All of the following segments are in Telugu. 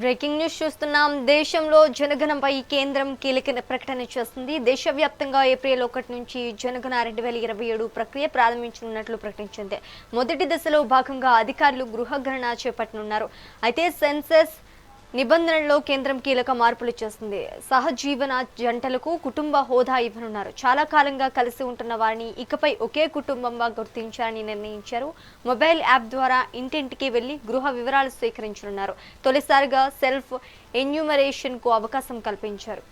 బ్రేకింగ్ న్యూస్ చూస్తున్నాం. దేశంలో జనగణనపై కేంద్రం కీలక ప్రకటన చేస్తుంది. దేశవ్యాప్తంగా ఏప్రిల్ 1 నుంచి జనగణన 2027 ప్రక్రియ ప్రారంభించనున్నట్లు ప్రకటించింది. మొదటి దశలో భాగంగా అధికారులు గృహగణన చేపట్టనున్నారు. అయితే సెన్సస్ నిబంధనల్లో కేంద్రం కీలక మార్పులు చేస్తుంది. సహజీవన జంటలకు కుటుంబ హోదా ఇవ్వనున్నారు. చాలా కాలంగా కలిసి ఉంటున్న వారిని ఇకపై ఒకే కుటుంబంగా గుర్తించాలని నిర్ణయించారు. మొబైల్ యాప్ ద్వారా ఇంటింటికి వెళ్లి గృహ వివరాలు సేకరించనున్నారు. తొలిసారిగా సెల్ఫ్ ఎన్యూమరేషన్ కు అవకాశం కల్పించారు.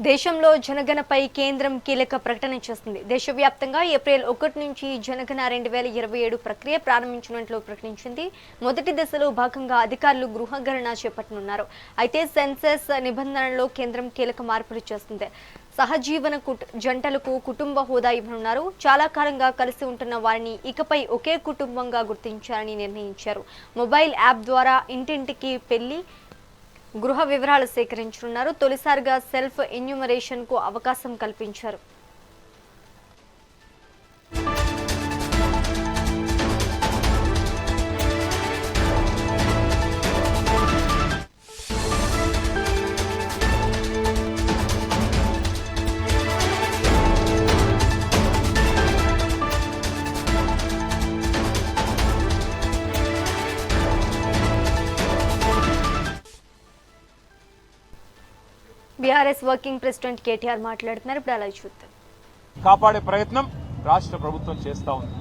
దేశంలో జనగణనపై కేంద్రం కీలక ప్రకటన చేస్తుంది. దేశవ్యాప్తంగా ఏప్రిల్ 1 నుంచి జనగణన 2027 ప్రక్రియ ప్రారంభించినట్లు ప్రకటించింది. మొదటి దశలో భాగంగా అధికారులు గృహగణన చేపట్టనున్నారు. అయితే సెన్సస్ నిబంధనల్లో కేంద్రం కీలక మార్పులు చేస్తుంది. సహజీవన జంటలకు కుటుంబ హోదా ఇవ్వనున్నారు. చాలా కాలంగా కలిసి ఉంటున్న వారిని ఇకపై ఒకే కుటుంబంగా గుర్తించాలని నిర్ణయించారు. మొబైల్ యాప్ ద్వారా ఇంటింటికి పెళ్లి గృహ వివరాలు సేకరించనున్నారు. తొలిసారిగా సెల్ఫ్ ఎన్యూమరేషన్ కు అవకాశం కల్పించారు. బీఆర్ఎస్ వర్కింగ్ ప్రెసిడెంట్ కేటీఆర్ మాట్లాడుతున్నారు. ఇప్పుడు అలా చూద్దాం. కాపాడే ప్రయత్నం రాష్ట్ర ప్రభుత్వం చేస్తా ఉంది.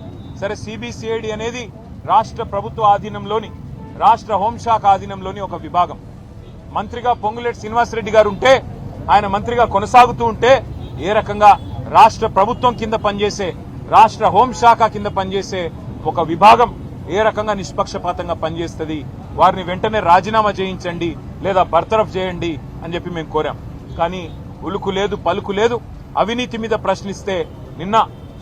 సరే, సిబిసిఐడి అనేది రాష్ట్ర ప్రభుత్వ ఆధీనంలోని, రాష్ట్ర హోంశాఖ ఆధీనంలోని ఒక విభాగం. మంత్రిగా పొంగులేటి శ్రీనివాసరెడ్డి గారు ఉంటే, ఆయన మంత్రిగా కొనసాగుతూ ఉంటే ఏ రకంగా రాష్ట్ర ప్రభుత్వం కింద పనిచేసే, రాష్ట్ర హోంశాఖ కింద పనిచేసే ఒక విభాగం ఏ రకంగా నిష్పక్షపాతంగా పనిచేస్తుంది, వారిని వెంటనే రాజీనామా చేయించండి లేదా బర్తరఫ్ చేయండి అని చెప్పి మేము కోరాం. కానీ ఉలుకు లేదు, పలుకు లేదు. అవినీతి మీద ప్రశ్నిస్తే నిన్న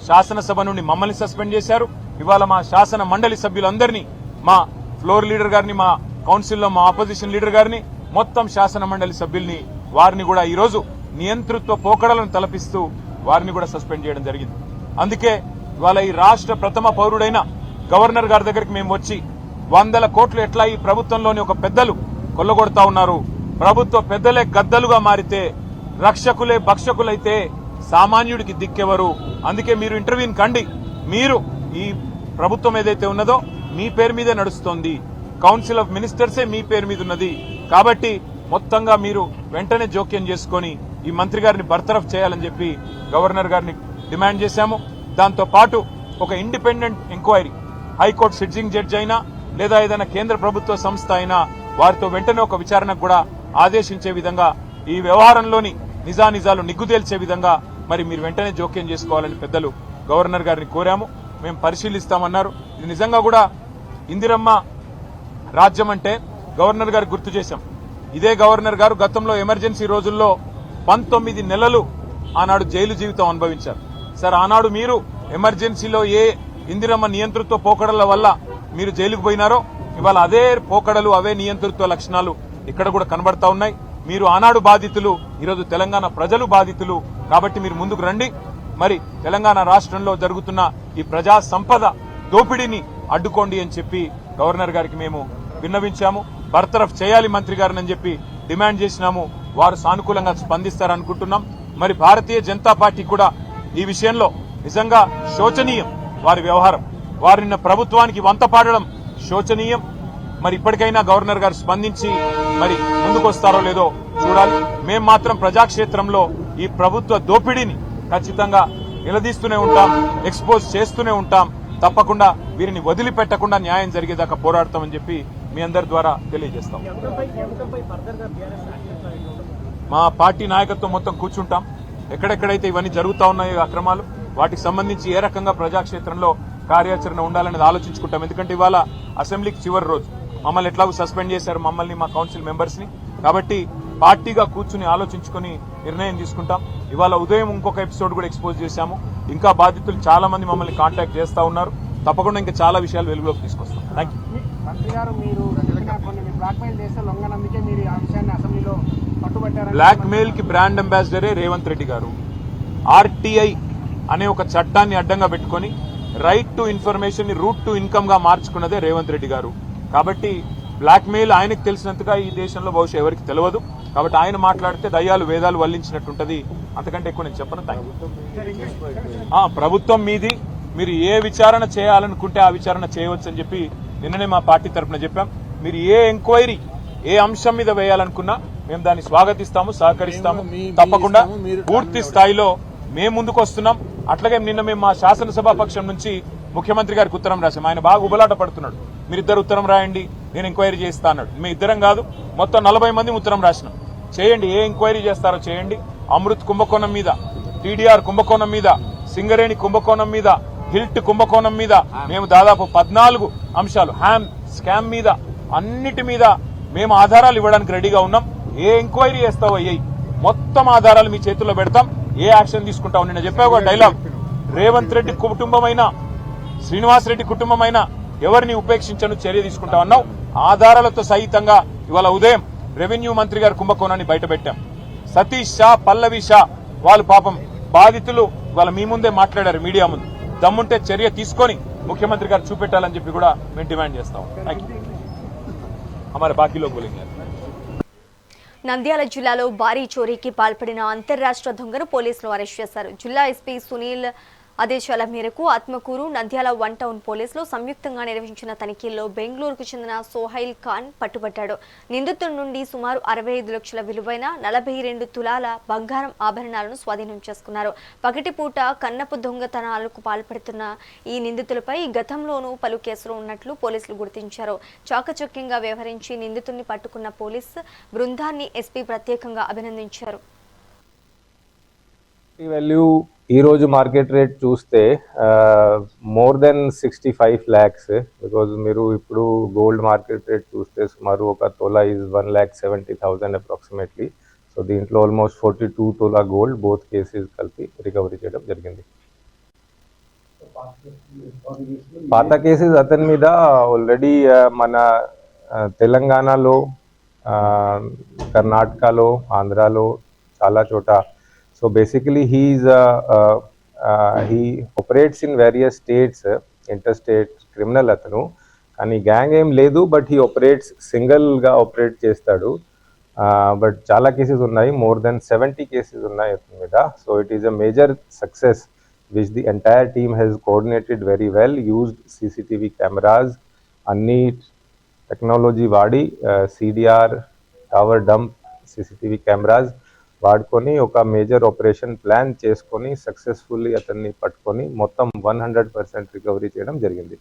శాసనసభ నుండి మమ్మల్ని సస్పెండ్ చేశారు. ఇవాళ మా శాసన మండలి సభ్యులందరినీ, మా ఫ్లోర్ లీడర్ గారిని, మా కౌన్సిల్లో మా ఆపోజిషన్ లీడర్ గారిని, మొత్తం శాసన మండలి సభ్యుల్ని, వారిని కూడా ఈరోజు నియంతృత్వ పోకడలను తలపిస్తూ వారిని కూడా సస్పెండ్ చేయడం జరిగింది. అందుకే ఇవాళ ఈ రాష్ట్ర ప్రథమ పౌరుడైన గవర్నర్ గారి దగ్గరికి మేము వచ్చి 100 కోట్లు ఎట్లా ఈ ప్రభుత్వంలోని ఒక పెద్దలు కొల్లగొడతా ఉన్నారు, ప్రభుత్వ పెద్దలే గద్దలుగా మారితే రక్షకులే భక్షకులైతే సామాన్యుడికి దిక్కెవరు, అందుకే మీరు ఇంటర్వ్యూని కండి, మీరు ఈ ప్రభుత్వం ఏదైతే ఉన్నదో మీ పేరు మీదే నడుస్తోంది, కౌన్సిల్ ఆఫ్ మినిస్టర్సే మీ పేరు మీద ఉన్నది, కాబట్టి మొత్తంగా మీరు వెంటనే జోక్యం చేసుకుని ఈ మంత్రి గారిని బర్తరఫ్ చేయాలని చెప్పి గవర్నర్ గారిని డిమాండ్ చేశాము. దాంతో పాటు ఒక independent enquiry, high court sitting judge అయినా లేదా ఏదైనా కేంద్ర ప్రభుత్వ సంస్థ అయినా వారితో వెంటనే ఒక విచారణకు కూడా ఆదేశించే విధంగా, ఈ వ్యవహారంలోని నిజానిజాలు నిగ్గు తేల్చే విధంగా మరి మీరు వెంటనే జోక్యం చేసుకోవాలని పెద్దలు గవర్నర్ గారిని కోరాము. మేము పరిశీలిస్తామన్నారు. ఇది నిజంగా కూడా ఇందిరమ్మ రాజ్యం అంటే గవర్నర్ గారు గుర్తు చేశాం. ఇదే గవర్నర్ గారు గతంలో ఎమర్జెన్సీ రోజుల్లో 19 నెలలు ఆనాడు జైలు జీవితం అనుభవించారు. సార్, ఆనాడు మీరు ఎమర్జెన్సీలో ఏ ఇందిరమ్మ నియంతృత్వ పోకడల వల్ల మీరు జైలుకు పోయినారో ఇవాళ అదే పోకడలు, అవే నియంతృత్వ లక్షణాలు ఇక్కడ కూడా కనబడతా ఉన్నాయి. మీరు ఆనాడు బాధితులు, ఈరోజు తెలంగాణ ప్రజలు బాధితులు. కాబట్టి మీరు ముందుకు రండి. మరి తెలంగాణ రాష్ట్రంలో జరుగుతున్న ఈ ప్రజా సంపద దోపిడీని అడ్డుకోండి అని చెప్పి గవర్నర్ గారికి మేము విన్నవించాము. బర్తరఫ్ చేయాలి మంత్రి గారిని అని చెప్పి డిమాండ్ చేసినాము. వారు సానుకూలంగా స్పందిస్తారనుకుంటున్నాం. మరి భారతీయ జనతా పార్టీ కూడా ఈ విషయంలో నిజంగా శోచనీయం వారి వ్యవహారం. వారు నిన్న ప్రభుత్వానికి వంత పాడడం శోచనీయం. మరి ఇప్పటికైనా గవర్నర్ గారు స్పందించి మరి ముందుకొస్తారో లేదో చూడాలి. మేం మాత్రం ప్రజాక్షేత్రంలో ఈ ప్రభుత్వ దోపిడీని ఖచ్చితంగా నిలదీస్తూనే ఉంటాం, ఎక్స్పోజ్ చేస్తూనే ఉంటాం. తప్పకుండా వీరిని వదిలిపెట్టకుండా న్యాయం జరిగేదాకా పోరాడతామని చెప్పి మీ అందరి ద్వారా తెలియజేస్తాం. మా పార్టీ నాయకత్వం మొత్తం కూర్చుంటాం. ఎక్కడెక్కడైతే ఇవన్నీ జరుగుతా ఉన్నాయో అక్రమాలు, వాటికి సంబంధించి ఏ రకంగా ప్రజాక్షేత్రంలో కార్యాచరణ ఉండాలనేది ఆలోచించుకుంటాం. ఎందుకంటే ఇవాళ అసెంబ్లీకి చివరి రోజు, మమ్మల్ని ఎట్లాగూ సస్పెండ్ చేశారు, మమ్మల్ని, మా కౌన్సిల్ మెంబర్స్ ని. కాబట్టి పార్టీగా కూర్చుని ఆలోచించుకొని నిర్ణయం తీసుకుంటాం. ఇవాళ ఉదయం ఇంకొక ఎపిసోడ్ కూడా ఎక్స్పోజ్ చేశాము. ఇంకా బాధితులు చాలా మంది మమ్మల్ని కాంటాక్ట్ చేస్తూ ఉన్నారు. తప్పకుండా ఇంకా చాలా విషయాలు వెలుగులోకి తీసుకొస్తాం. Thank you. మంత్రి గారు, మీరు కొన్ని బ్లాక్మెయిల్ చేస్తే లొంగనందుకే మీరు ఆ విషయాన్ని అసెంబ్లీలో పట్టుబట్టారు. బ్లాక్ మెయిల్ కి బ్రాండ్ అంబాసిడరే రేవంత్ రెడ్డి గారు. ఆర్టీఐ అనే ఒక చట్టాన్ని అడ్డంగా పెట్టుకొని రైట్ టు ఇన్ఫర్మేషన్ ని రూట్ టు ఇన్కమ్ గా మార్చుకున్నదే రేవంత్ రెడ్డి గారు. కాబట్టి బ్లాక్ మెయిల్ ఆయనకు తెలిసినంతగా ఈ దేశంలో బహుశా ఎవరికి తెలియదు. కాబట్టి ఆయన మాట్లాడితే దయ్యాలు వేదాలు వల్లించినట్టుంటది. అంతకంటే ఎక్కువ నేను చెప్పను. Thank you. ప్రభుత్వం మీది, మీరు ఏ విచారణ చేయాలనుకుంటే ఆ విచారణ చేయవచ్చు అని చెప్పి నిన్ననే మా పార్టీ తరఫున చెప్పాం. మీరు ఏ ఎంక్వైరీ ఏ అంశం మీద వేయాలనుకున్నా మేము దాన్ని స్వాగతిస్తాము, సహకరిస్తాము. తప్పకుండా పూర్తి స్థాయిలో మేము ముందుకు వస్తున్నాం. అట్లాగే నిన్న మేము మా శాసనసభా పక్షం నుంచి ముఖ్యమంత్రి గారికి ఉత్తరం రాశాం. ఆయన బాగా ఉబలాట పడుతున్నాడు. మీరిద్దరు ఉత్తరం రాయండి, నేను ఎంక్వైరీ చేస్తా అన్నాడు. మీ ఇద్దరం కాదు, మొత్తం 40 మంది ఉత్తరం రాసినాం. చేయండి, ఏ ఎంక్వైరీ చేస్తారో చేయండి. అమృత్ కుంభకోణం మీద, టీడీఆర్ కుంభకోణం మీద, సింగరేణి కుంభకోణం మీద, హిల్ట్ కుంభకోణం మీద మేము దాదాపు 14 అంశాలు, హ్యామ్ స్కామ్ మీద, అన్నిటి మీద మేము ఆధారాలు ఇవ్వడానికి రెడీగా ఉన్నాం. ఏ ఎంక్వైరీ చేస్తావో అయ్యి, మొత్తం ఆధారాలు మీ చేతుల్లో పెడతాం. ఏ యాక్షన్ తీసుకుంటావు? నిన్న చెప్పావు డైలాగ్, రేవంత్ రెడ్డి కుటుంబమైనా శ్రీనివాసరెడ్డి కుటుంబమైనా ఎవరిని ఉపేక్షించను, చర్య తీసుకుంటామన్నావు. ఆధారాలతో సహితంగా ఇవాళ ఉదయం రెవెన్యూ మంత్రి గారి కుంభకోణాన్ని బయటపెట్టాం. సతీష్ షా, పల్లవి షా వాళ్ళు పాపం బాధితులు ఇవాళ మీ ముందే మాట్లాడారు మీడియా ముందు. దమ్ముంటే చర్య తీసుకొని ముఖ్యమంత్రి గారు చూపెట్టాలని చెప్పి కూడా మేము డిమాండ్ చేస్తాం. Thank you. हमारे बाकी लोग बोलेंगे. నంద్యాల జిల్లాలో భారీ చోరీకి పాల్పడిన అంతర్రాష్ట్ర దొంగను పోలీసులు అరెస్ట్ చేశారు. జిల్లా ఎస్పీ సునీల్ ఆదేశాల మేరకు ఆత్మకూరు, నంద్యాల 1 టౌన్ పోలీసులు సంయుక్తంగా నిర్వహించిన తనిఖీల్లో బెంగళూరుకు చెందిన సోహైల్ ఖాన్ పట్టుబట్టాడు. నిందితుడి నుండి సుమారు 65 లక్షల విలువైన 42 తులాల బంగారం ఆభరణాలను స్వాధీనం చేసుకున్నారు. పగటిపూట కన్నపు దొంగతనాలకు పాల్పడుతున్న ఈ నిందితులపై గతంలోనూ పలు కేసులు ఉన్నట్లు పోలీసులు గుర్తించారు. చాకచక్యంగా వ్యవహరించి నిందితుడిని పట్టుకున్న పోలీసు బృందాన్ని ఎస్పీ ప్రత్యేకంగా అభినందించారు. వాల్యూ ఈ రోజు మార్కెట్ రేట్ చూస్తే మోర్ దెన్ 65 lakhs, బికాజ్ మీరు ఇప్పుడు గోల్డ్ మార్కెట్ రేట్ చూస్తే సుమారు ఒక తోలా ఈజ్ 1,70,000 అప్రాక్సిమేట్లీ. సో దీంట్లో ఆల్మోస్ట్ 42 తోలా గోల్డ్ బోత్ కేసెస్ కలిపి రికవరీ చేయడం జరిగింది. పాత కేసెస్ అతని మీద ఆల్రెడీ మన తెలంగాణలో, కర్ణాటకలో, ఆంధ్రాలో చాలా చోట. So basically he operates in various states, interstate criminal atanu, కానీ గ్యాంగ్ ఏం లేదు, బట్ హీ ఆపరేట్స్ సింగిల్గా ఆపరేట్ చేస్తాడు. బట్ చాలా కేసెస్ ఉన్నాయి, మోర్ దెన్ 70 కేసెస్ ఉన్నాయి అతని మీద. So it is a major success which the entire team has coordinated very well, used CCTV cameras, అన్ని టెక్నాలజీ వాడి CDR, tower dump, CCTV cameras వాడుకొని ఒక మేజర్ ఆపరేషన్ ప్లాన్ చేసుకొని సక్సెస్ఫుల్లీ అతన్ని పట్టుకొని మొత్తం 100% రికవరీ చేయడం జరిగింది.